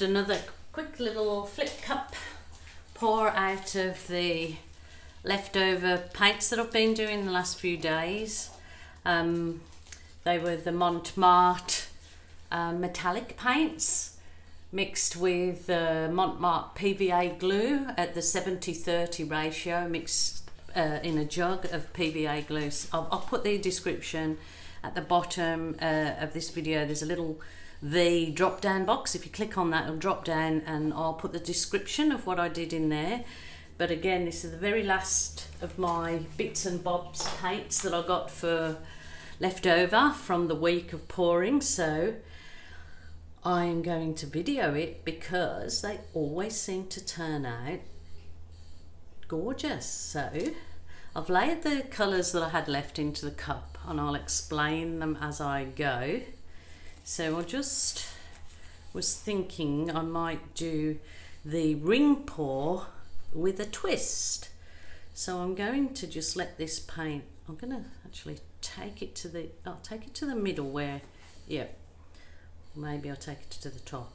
just another quick little flip cup pour out of the leftover paints that I've been doing the last few days. They were the Mont marte metallic paints mixed with Mont marte PVA glue at the 70-30 ratio, mixed in a jug of PVA glue. I'll put the description at the bottom of this video. There's a little V drop down box. If you click on that, it'll drop down and I'll put the description of what I did in there. But again, this is the very last of my bits and bobs paints that I got for leftover from the week of pouring, so I'm going to video it because they always seem to turn out gorgeous. So I've layered the colours that I had left into the cup and I'll explain them as I go. So I just was thinking I might do the ring pour with a twist. So I'm going to just let this paint, I'm going to actually take it to the, I'll take it to the middle where, yeah, maybe I'll take it to the top.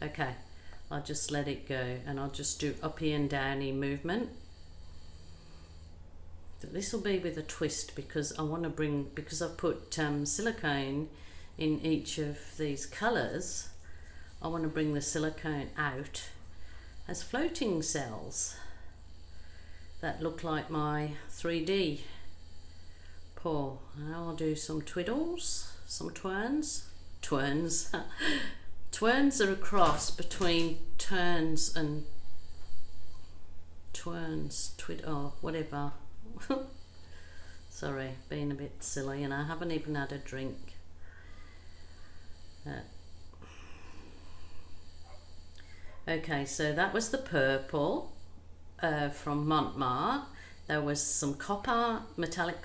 Okay, I'll just let it go and I'll just do uppy and downy movement. This will be with a twist because I want to bring, because I've put silicone in each of these colours, I want to bring the silicone out as floating cells that look like my 3D pour. Now I'll do some twiddles, some twirls. Twirls are a cross between turns and twirls, whatever. Sorry, being a bit silly, and I haven't even had a drink. Okay, so that was the purple from Mont marte. There was some copper, metallic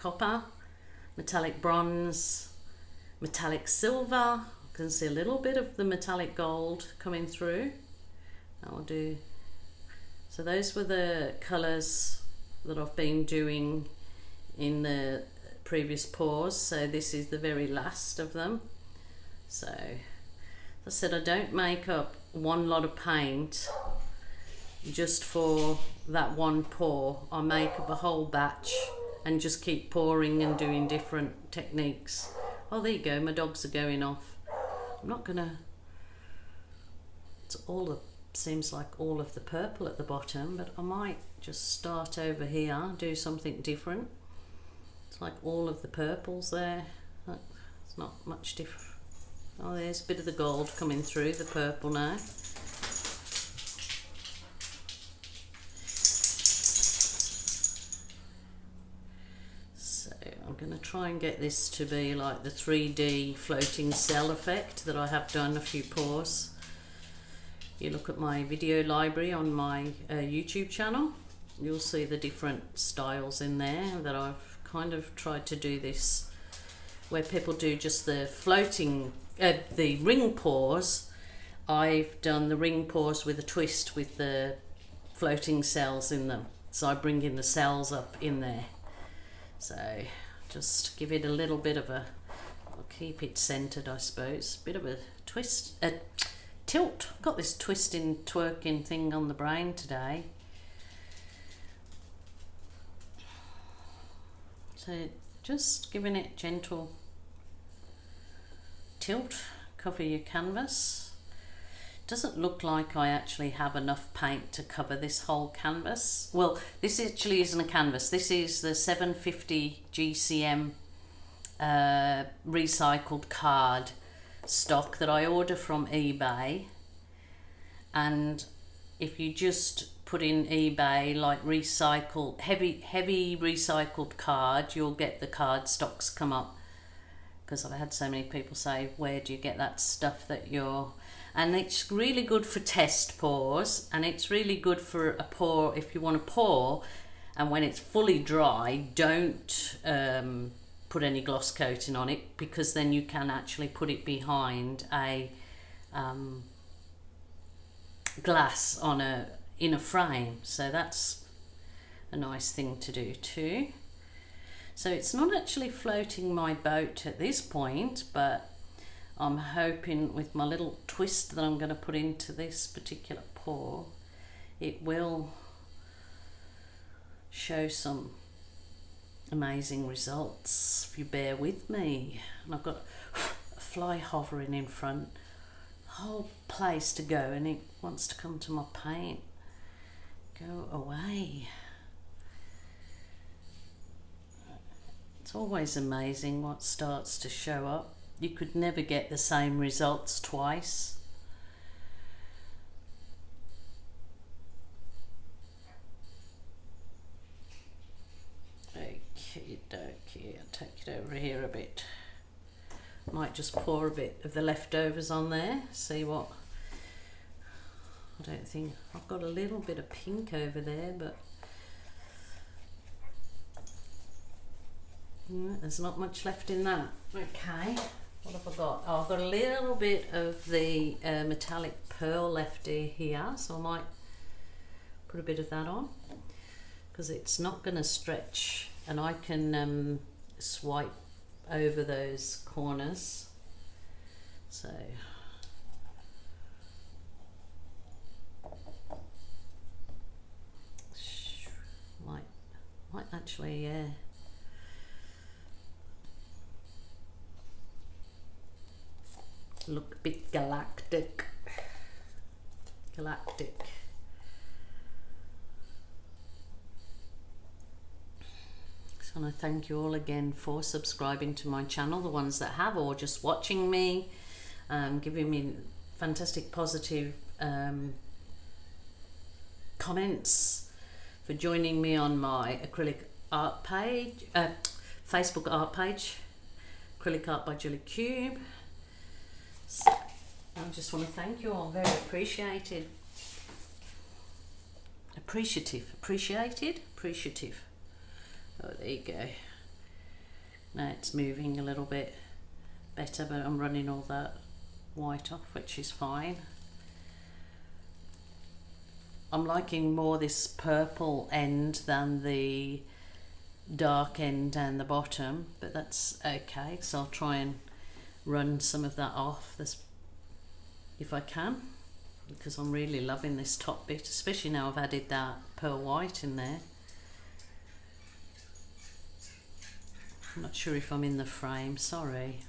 bronze, metallic silver. I can see a little bit of the metallic gold coming through. I'll do. So those were the colours that I've been doing in the previous pours. So this is the very last of them. So as I said, I don't make up one lot of paint just for that one pour. I make up a whole batch and just keep pouring and doing different techniques. Oh, there you go, my dogs are going off. I'm not gonna, it's all the, seems like all of the purple at the bottom, but I might just start over here, do something different. It's like all of the purples there. It's not much different. Oh, there's a bit of the gold coming through the purple now. So I'm going to try and get this to be like the 3D floating cell effect that I have done a few pours. You look at my video library on my YouTube channel, you'll see the different styles in there that I've kind of tried to do this, where people do just the floating, the ring pours. I've done the ring pours with a twist with the floating cells in them. So I bring in the cells up in there. So just give it a little bit of a, I'll keep it centered I suppose, bit of a twist, a tilt. I've got this twisting, twerking thing on the brain today. So just giving it gentle tilt, cover your canvas. Doesn't look like I actually have enough paint to cover this whole canvas. Well, this actually isn't a canvas. This is the 750 GCM recycled card stock that I order from eBay. And if you just put in eBay like recycled, heavy recycled card, you'll get the card stocks come up. Because I've had so many people say, where do you get that stuff that you're... And it's really good for test pours, and it's really good for a pour if you want to pour, and when it's fully dry, don't put any gloss coating on it, because then you can actually put it behind a glass on in a frame. So that's a nice thing to do too. So it's not actually floating my boat at this point, but I'm hoping with my little twist that I'm going to put into this particular pour, it will show some amazing results if you bear with me. And I've got a fly hovering in front, whole place to go, and it wants to come to my paint. Go away. It's always amazing what starts to show up. You could never get the same results twice. Okie dokie, I'll take it over here a bit. Might just pour a bit of the leftovers on there, see what. I don't think, I've got a little bit of pink over there, but there's not much left in that. Okay, what have I got? Oh, I've got a little bit of the metallic pearl left here, so I might put a bit of that on, because it's not going to stretch, and I can swipe over those corners. So might actually, yeah. Look a bit galactic. Galactic. So I thank you all again for subscribing to my channel, the ones that have, or just watching me, giving me fantastic positive comments, for joining me on my acrylic art page, Facebook art page, Acrylic Art by Julie Cube. So I just want to thank you all, very appreciated. Appreciative. Oh, there you go. Now it's moving a little bit better, but I'm running all that white off, which is fine. I'm liking more this purple end than the dark end and the bottom, but that's okay, so I'll try and run some of that off this if I can, because I'm really loving this top bit, especially now I've added that pearl white in there. I'm not sure if I'm in the frame, sorry.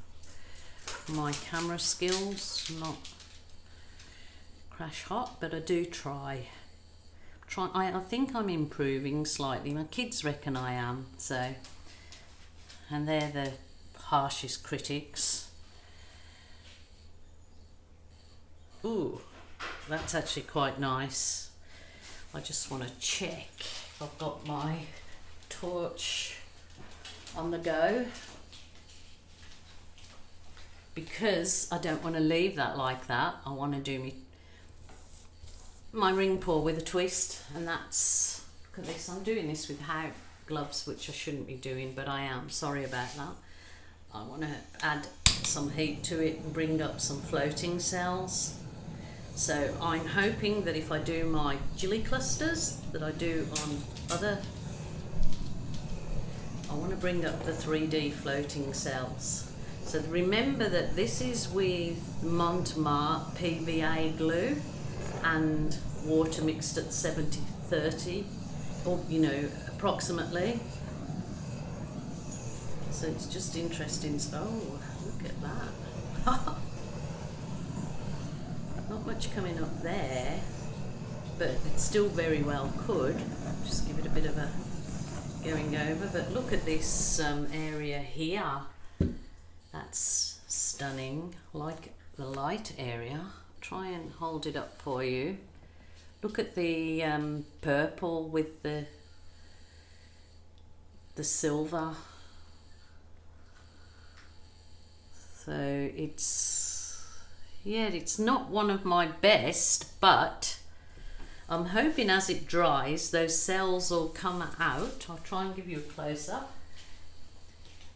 My camera skills not crash hot, but I do try. I think I'm improving slightly. My kids reckon I am, so, and they're the harshest critics. Ooh, that's actually quite nice. I just want to check if I've got my torch on the go, because I don't want to leave that like that. I want to do my ring pour with a twist, and that's, look at this, I'm doing this without gloves, which I shouldn't be doing, but I am, sorry about that. I want to add some heat to it and bring up some floating cells. So I'm hoping that if I do my gilly clusters that I do on other, I want to bring up the 3D floating cells. So remember that this is with Mont Marte PVA glue and water mixed at 70-30, or approximately. So it's just interesting. Oh, look at that. Not much coming up there, but it still very well could. Just give it a bit of a going over, but look at this area here. That's stunning, like the light area. Try and hold it up for you. Look at the purple with the silver. So it's not one of my best, but I'm hoping as it dries those cells will come out. I'll try and give you a close-up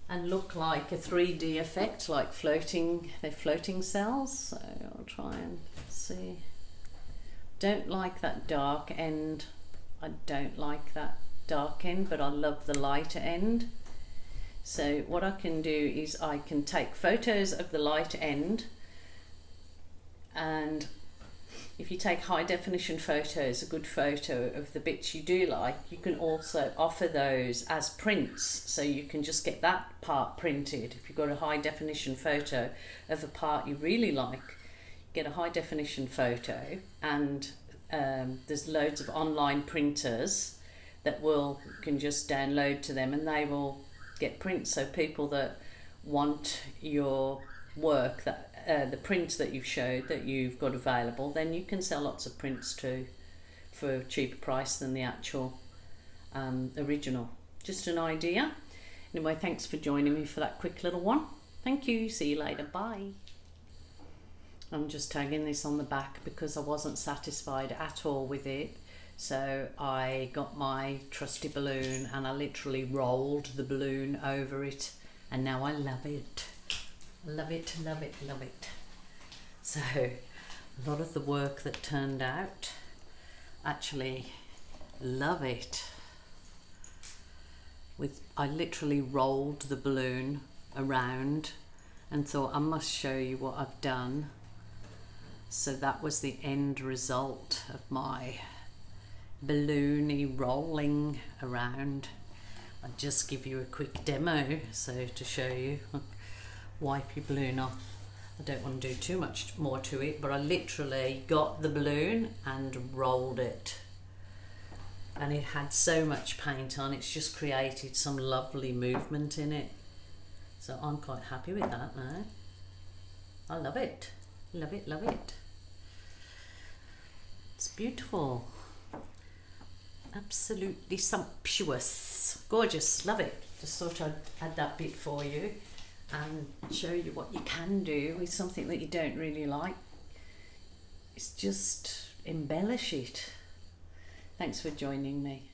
and look like a 3D effect, like they're floating cells. So I'll try and see. Don't like that dark end. I don't like that dark end, but I love the lighter end. So what I can do is I can take photos of the light end, and if you take high definition photos, a good photo of the bits you do like, you can also offer those as prints, so you can just get that part printed. If you've got a high definition photo of a part you really like, get a high definition photo, and there's loads of online printers that you can just download to them, and they will get prints. So people that want your work, that the prints that you've showed that you've got available, then you can sell lots of prints too for a cheaper price than the actual original. Just an idea. Anyway, thanks for joining me for that quick little one. Thank you. See you later. Bye. I'm just tagging this on the back because I wasn't satisfied at all with it. So I got my trusty balloon and I literally rolled the balloon over it, and now I love it. Love it, love it, love it. So a lot of the work that turned out, actually love it. I literally rolled the balloon around and thought I must show you what I've done. So that was the end result of my balloony rolling around. I'll just give you a quick demo so to show you. Wipe your balloon off. I don't want to do too much more to it, but I literally got the balloon and rolled it, and it had so much paint on, it's just created some lovely movement in it. So I'm quite happy with that now. I love it, love it, love it. It's beautiful, absolutely sumptuous, gorgeous, love it. Just thought I'd add that bit for you and show you what you can do with something that you don't really like. It's just embellish it. Thanks for joining me.